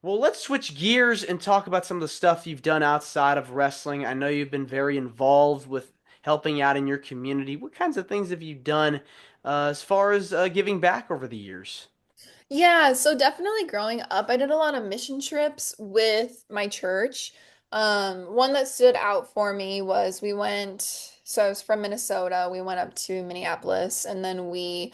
Well, let's switch gears and talk about some of the stuff you've done outside of wrestling. I know you've been very involved with helping out in your community. What kinds of things have you done as far as giving back over the years? Yeah, so definitely growing up, I did a lot of mission trips with my church. One that stood out for me was so I was from Minnesota. We went up to Minneapolis and then we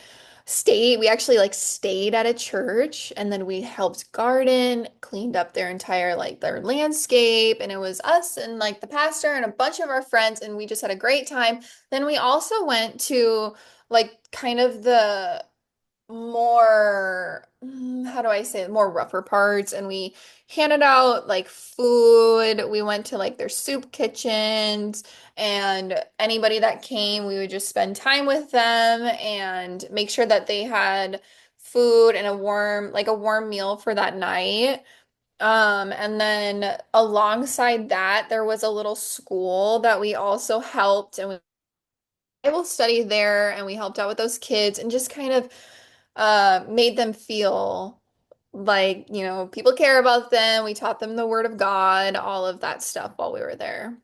actually like stayed at a church and then we helped garden, cleaned up their entire like their landscape, and it was us and like the pastor and a bunch of our friends and we just had a great time. Then we also went to like kind of the more how do I say it, more rougher parts, and we handed out like food. We went to like their soup kitchens, and anybody that came we would just spend time with them and make sure that they had food and a warm meal for that night. And then alongside that there was a little school that we also helped, and we Bible study there, and we helped out with those kids and just kind of made them feel like, people care about them. We taught them the word of God, all of that stuff while we were there.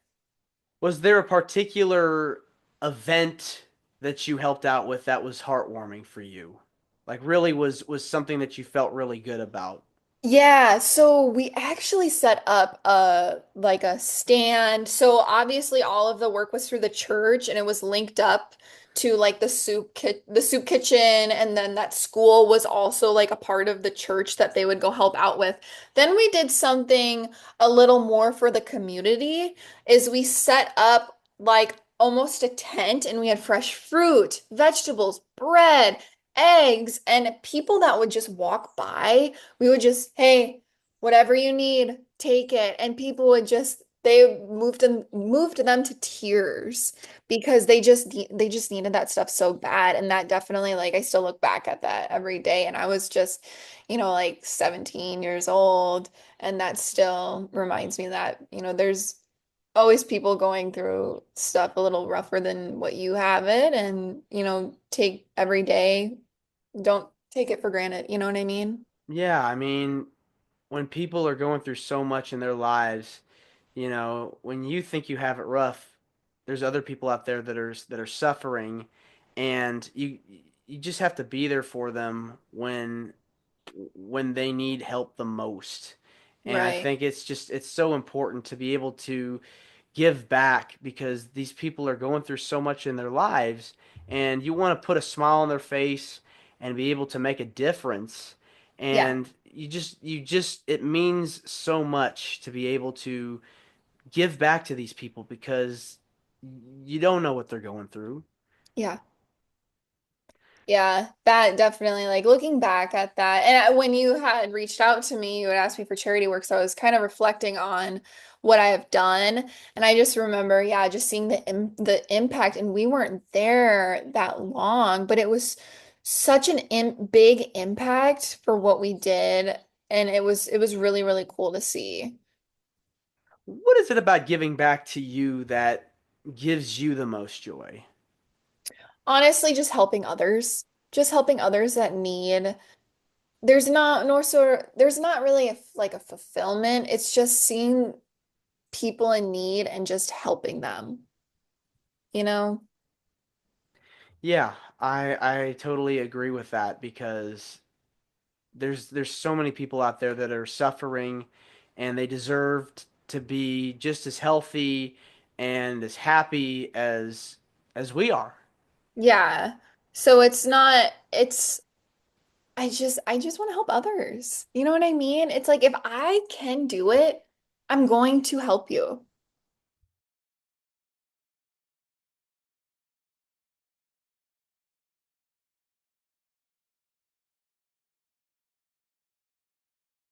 Was there a particular event that you helped out with that was heartwarming for you? Like really was something that you felt really good about? Yeah, so we actually set up a stand. So obviously all of the work was through the church and it was linked up to like the soup kitchen, and then that school was also like a part of the church that they would go help out with. Then we did something a little more for the community is we set up like almost a tent and we had fresh fruit, vegetables, bread, eggs, and people that would just walk by, we would just, hey, whatever you need, take it. And people would just, they moved them to tears because they just needed that stuff so bad. And that definitely, like, I still look back at that every day. And I was just, like 17 years old. And that still reminds me that, there's always people going through stuff a little rougher than what you have it. And, take every day, don't take it for granted. You know what I mean? Yeah, I mean, when people are going through so much in their lives, when you think you have it rough, there's other people out there that are suffering, and you just have to be there for them when they need help the most. And I Right. think it's so important to be able to give back because these people are going through so much in their lives, and you want to put a smile on their face and be able to make a difference. Yeah. And you just it means so much to be able to give back to these people because you don't know what they're going through. Yeah. Yeah. That definitely, like looking back at that. And when you had reached out to me, you had asked me for charity work. So I was kind of reflecting on what I have done. And I just remember, yeah, just seeing the impact. And we weren't there that long, but it was such an big impact for what we did. And it was really, really cool to see. What is it about giving back to you that gives you the most joy? Honestly, just helping others that need. There's not really like a fulfillment. It's just seeing people in need and just helping them, you know? Yeah, I totally agree with that because there's so many people out there that are suffering and they deserve to be just as healthy and as happy as we are. Yeah. So it's not it's I just want to help others. You know what I mean? It's like if I can do it, I'm going to help you.